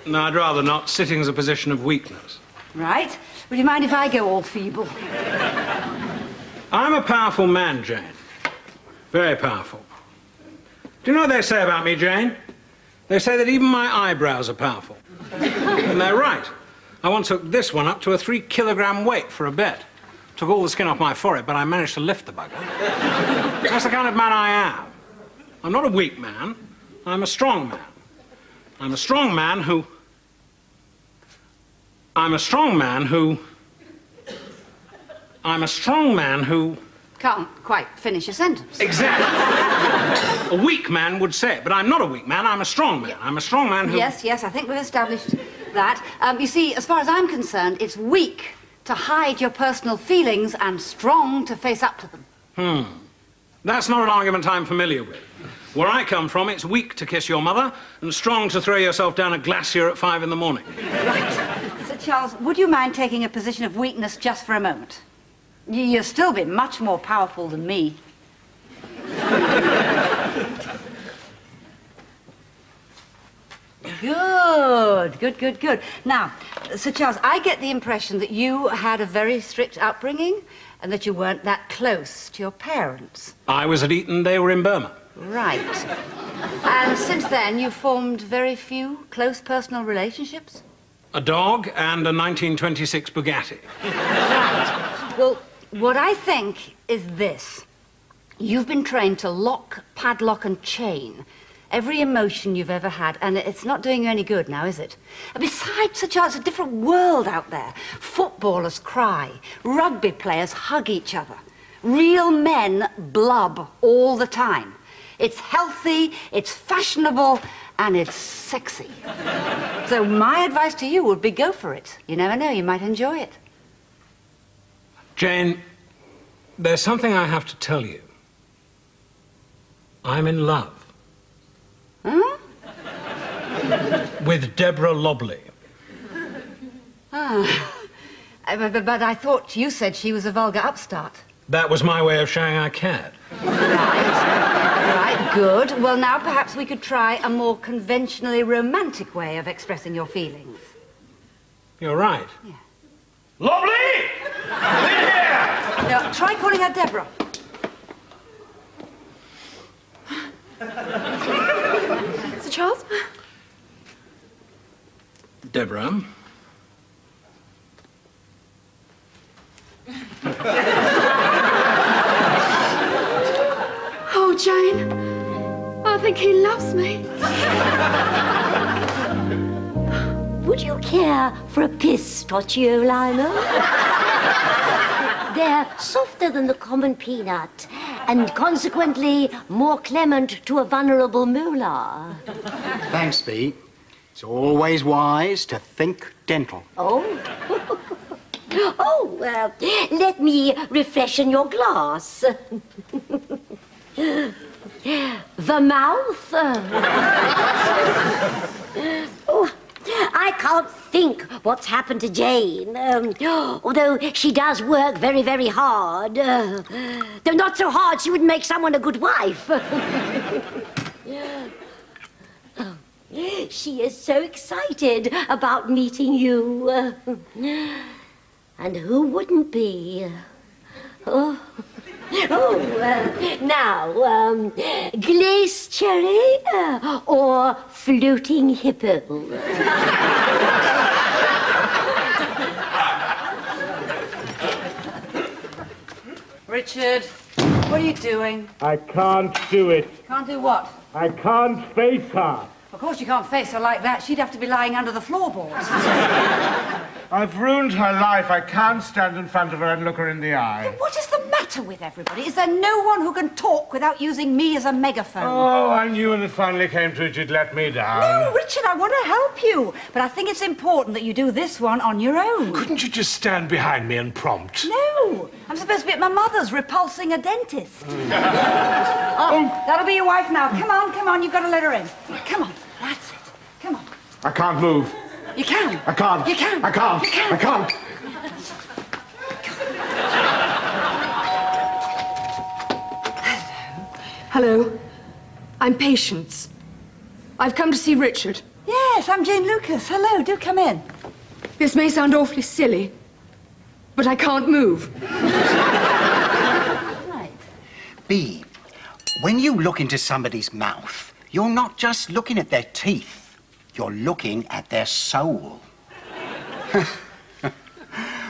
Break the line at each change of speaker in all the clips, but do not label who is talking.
No, I'd rather not. Sitting's a position of weakness.
Right. Would you mind if I go all feeble?
I'm a powerful man, Jane. Very powerful. Do you know what they say about me, Jane? They say that even my eyebrows are powerful. And they're right. I once took this one up to a 3-kilogram weight for a bet. Took all the skin off my forehead, but I managed to lift the bugger. That's the kind of man I am. I'm not a weak man. I'm a strong man. I'm a strong man who... I'm a strong man who... I'm a strong man who...
Can't quite finish a sentence.
Exactly. A weak man would say it, but I'm not a weak man. I'm a strong man. I'm a strong man who...
Yes, I think we've established that. You see, as far as I'm concerned, it's weak to hide your personal feelings and strong to face up to them.
That's not an argument I'm familiar with. Where I come from, it's weak to kiss your mother and strong to throw yourself down a glacier at 5 in the morning.
Right. Sir Charles, would you mind taking a position of weakness just for a moment? You'll still be much more powerful than me. Good. Now, Sir Charles, I get the impression that you had a very strict upbringing and that you weren't that close to your parents.
I was at Eton, they were in Burma.
Right. And since then, you've formed very few close personal relationships?
A dog and a 1926 Bugatti.
Right. Well, what I think is this. You've been trained to lock, padlock and chain every emotion you've ever had, and it's not doing you any good now, is it? Besides, Sir Charles, it's a different world out there. Footballers cry, rugby players hug each other. Real men blub all the time. It's healthy, it's fashionable, and it's sexy. So my advice to you would be go for it. You never know, you might enjoy it.
Jane, there's something I have to tell you. I'm in love.
Huh?
With Deborah Lobley.
Ah. But I thought you said she was a vulgar upstart.
That was my way of showing I cared.
Right, good. Well, now perhaps we could try a more conventionally romantic way of expressing your feelings.
You're right.
Yeah.
Lobley! In here!
No, try calling her Deborah.
Sir Charles?
Deborah.
Oh, Jane. I think he loves me.
Would you care for a pistachio, Lionel? They're softer than the common peanut, and consequently more clement to a vulnerable moolah.
Thanks, Bee. It's always wise to think dental.
Oh? Let me refreshen your glass. The mouth. Oh, I can't think what's happened to Jane, although she does work very, very hard. Though not so hard she would make someone a good wife. She is so excited about meeting you. And who wouldn't be? Now, glazed cherry or floating hippo?
Richard, what are you doing?
I can't do it.
Can't do what?
I can't face her.
Of course you can't face her like that. She'd have to be lying under the floorboards.
I've ruined her life. I can't stand in front of her and look her in the eye.
What is the matter with everybody? Is there no one who can talk without using me as a megaphone?
Oh, I knew when it finally came to it, you'd let me down.
No, Richard, I want to help you. But I think it's important that you do this one on your own.
Couldn't you just stand behind me and prompt?
No, I'm supposed to be at my mother's repulsing a dentist. Oh, that'll be your wife now. Come on, you've got to let her in. Come on, that's it. Come on.
I can't move.
You can.
I can't.
You can.
I can't.
You can.
I can't.
Hello. I'm Patience. I've come to see Richard.
Yes, Yes, I'm Jane Lucas. Hello, do come in.
This may sound awfully silly, but I can't move.
Right.
B, when you look into somebody's mouth, you're not just looking at their teeth. You're looking at their soul.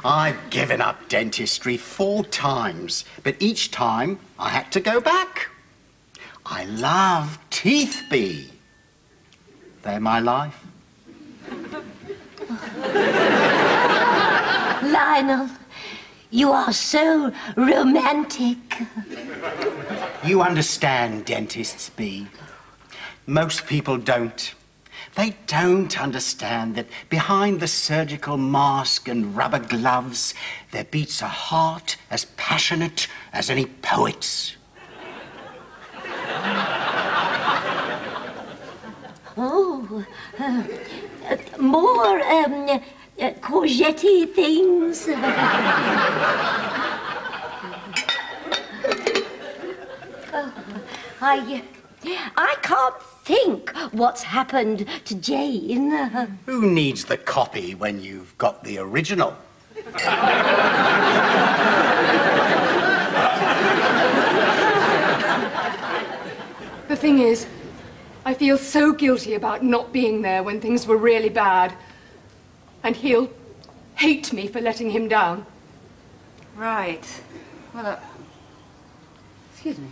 I've given up dentistry 4 times, but each time I had to go back. I love teeth, B. They're my life.
Lionel, you are so romantic.
You understand, dentists, B. Most people don't. They don't understand that behind the surgical mask and rubber gloves, there beats a heart as passionate as any poet's.
Oh, more courgette things. I can't think what's happened to Jane.
Who needs the copy when you've got the original?
The thing is, I feel so guilty about not being there when things were really bad. And he'll hate me for letting him down.
Right. Well, excuse me.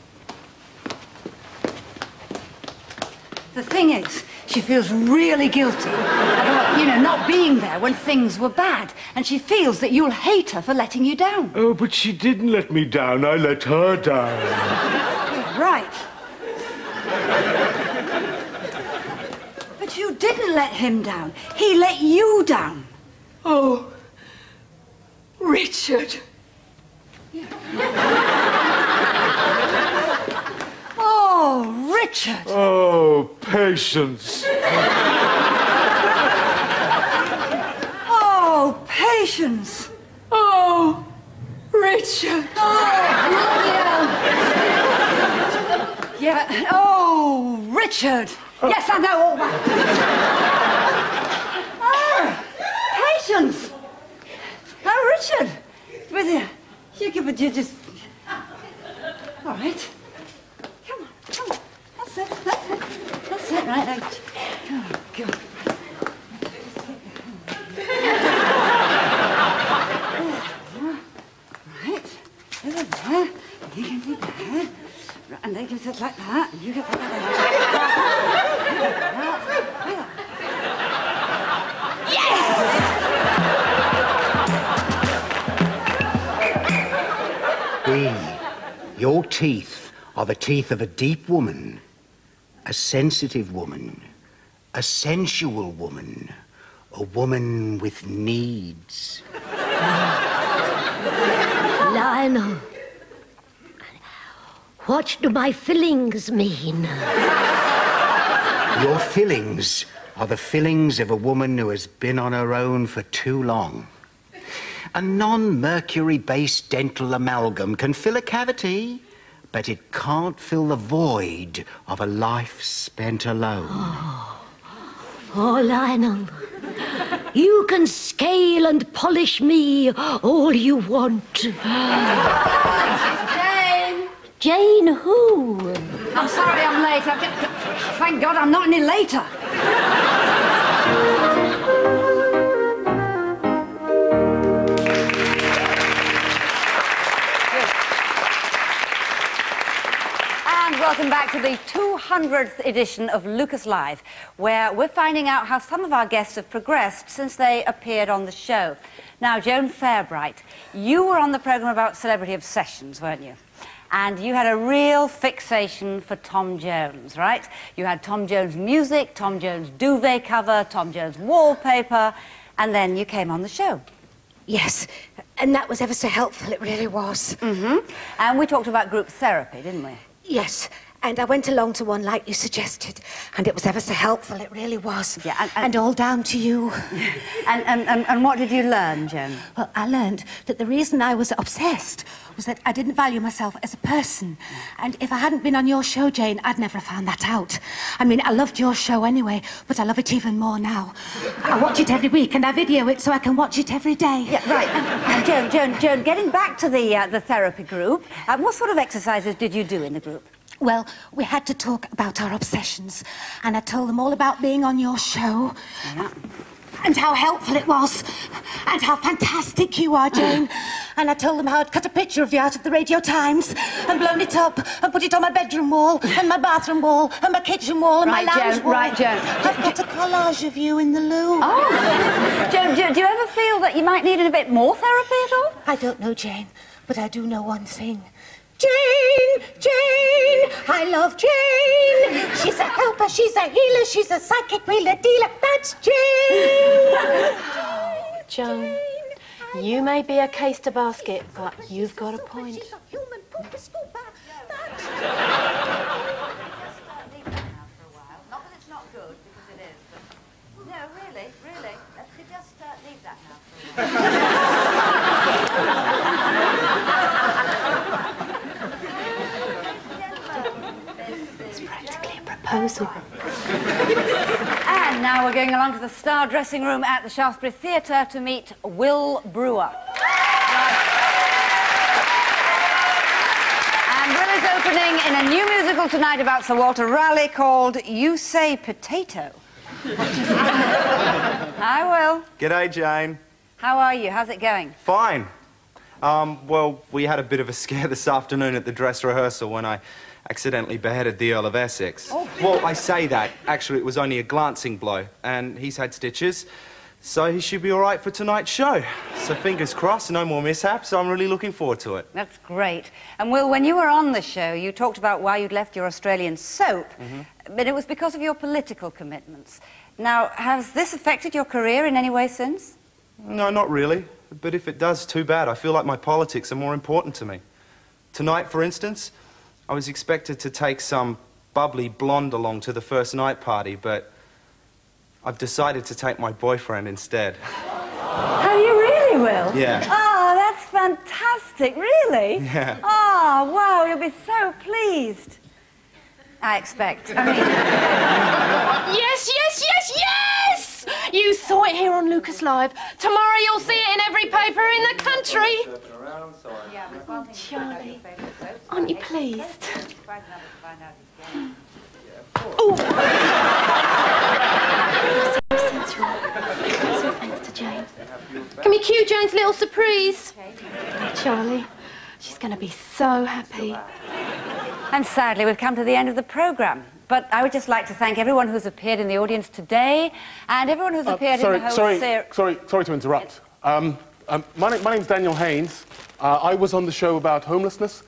The thing is, she feels really guilty about, not being there when things were bad. And she feels that you'll hate her for letting you down.
Oh, but she didn't let me down. I let her down.
Yeah, right. But you didn't let him down. He let you down.
Oh, Richard.
Oh, Richard.
Oh, Patience.
Oh, Patience.
Oh, Richard.
Oh, yeah. Oh, Richard. Yes, I know all that. Oh, Patience. Oh, Richard. With you just... All right. Come on. That's it. Right now. Come on, go. Right. Over there. You can be there. And they can sit like that. And you can sit like that.
Your teeth are the teeth of a deep woman, a sensitive woman, a sensual woman, a woman with needs.
Lionel, what do my fillings mean?
Your fillings are the fillings of a woman who has been on her own for too long. A non-mercury-based dental amalgam can fill a cavity, but it can't fill the void of a life spent alone.
Oh, Lionel, you can scale and polish me all you want.
Jane!
Jane who?
I'm sorry I'm late. Thank God I'm not any later. And welcome back to the 200th edition of Lucas Live, where we're finding out how some of our guests have progressed since they appeared on the show. Now, Joan Fairbright, you were on the programme about celebrity obsessions, weren't you? And you had a real fixation for Tom Jones, right? You had Tom Jones music, Tom Jones duvet cover, Tom Jones wallpaper, and then you came on the show.
Yes, and that was ever so helpful, it really was.
Mm-hmm. And we talked about group therapy, didn't we?
Yes, And I went along to one like you suggested, and it was ever so helpful, it really was.
Yeah,
and all down to you.
And what did you learn, Jen?
Well, I learned that the reason I was obsessed was that I didn't value myself as a person. And if I hadn't been on your show, Jane, I'd never have found that out. I mean, I loved your show anyway, but I love it even more now. I watch it every week, and I video it so I can watch it every day.
Yeah, right. And Joan, getting back to the therapy group, what sort of exercises did you do in the group?
Well, we had to talk about our obsessions, and I told them all about being on your show, and how helpful it was, and how fantastic you are, Jane. And I told them how I'd cut a picture of you out of the Radio Times, and blown it up, and put it on my bedroom wall, and my bathroom wall, and my kitchen wall, and my lounge wall.
Right, Joan.
I've got a collage of you in the loo.
Oh. Joan, do you ever feel that you might need a bit more therapy at all?
I don't know, Jane, but I do know one thing. Jane! Jane! I love Jane! She's a helper, she's a healer, she's a psychic wheeler dealer. That's Jane!
Joan, you may be a case to basket, but you've got a point.
She's a human poop scoop.
Not that it's not good, because it is, but... No, really. Let's just leave that now for a while.
It's practically a proposal.
And now we're going along to the star dressing room at the Shaftesbury Theatre to meet Will Brewer. And Will is opening in a new musical tonight about Sir Walter Raleigh called You Say Potato. Hi, Will.
G'day, Jane.
How are you? How's it going?
Fine. Well, we had a bit of a scare this afternoon at the dress rehearsal when I accidentally beheaded the Earl of Essex. Oh. Well, I say that. Actually, it was only a glancing blow, and he's had stitches, so he should be all right for tonight's show. So fingers crossed, no more mishaps. I'm really looking forward to it.
That's great. And, Will, when you were on the show, you talked about why you'd left your Australian soap, but it was because of your political commitments. Now, has this affected your career in any way since?
No, not really. But if it does, too bad. I feel like my politics are more important to me. Tonight, for instance, I was expected to take some bubbly blonde along to the first night party, but I've decided to take my boyfriend instead.
Have you really, Will?
Yeah.
Oh, that's fantastic, really?
Yeah.
Oh, wow, you'll be so pleased. I expect. I mean...
Yes! You saw it here on Lucas Live. Tomorrow you'll see it in every paper in the country. Oh, Charlie, aren't you pleased? Oh! So thanks to Jane. Can we cue Jane's little surprise? Charlie, she's going to be so happy.
And sadly, we've come to the end of the programme. But I would just like to thank everyone who's appeared in the audience today and everyone who's appeared in the whole series.
Sorry to interrupt. My name's Daniel Haynes. I was on the show about homelessness,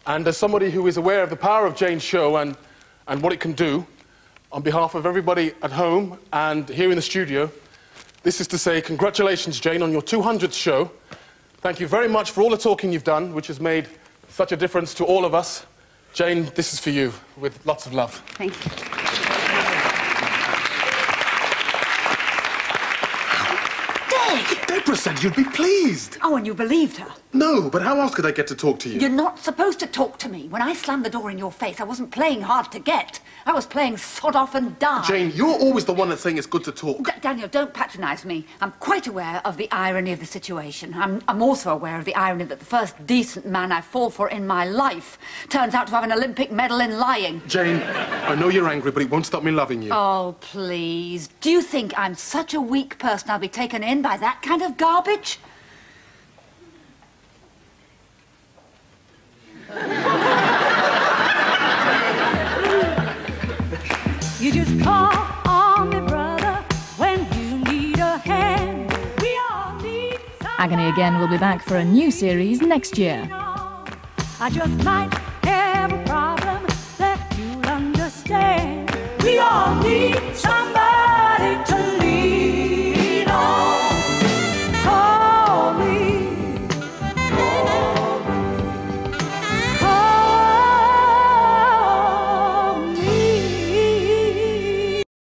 and as somebody who is aware of the power of Jane's show and what it can do, on behalf of everybody at home and here in the studio, this is to say congratulations, Jane, on your 200th show. Thank you very much for all the talking you've done, which has made such a difference to all of us. Jane, this is for you, with lots of love.
Thank you.
Deborah said you'd be pleased.
Oh, and you believed her?
No, but how else could I get to talk to you?
You're not supposed to talk to me. When I slammed the door in your face, I wasn't playing hard to get. I was playing sod off and die.
Jane, you're always the one that's saying it's good to talk.
Daniel, don't patronise me. I'm quite aware of the irony of the situation. I'm also aware of the irony that the first decent man I fall for in my life turns out to have an Olympic medal in lying.
Jane, I know you're angry, but it won't stop me loving you.
Oh, please. Do you think I'm such a weak person I'll be taken in by that kind of garbage?
You just call on me, brother, when you need a hand. We all need someone.
Agony Again will be back for a new series next year.
I just might have a problem that you'll understand. We all need somebody to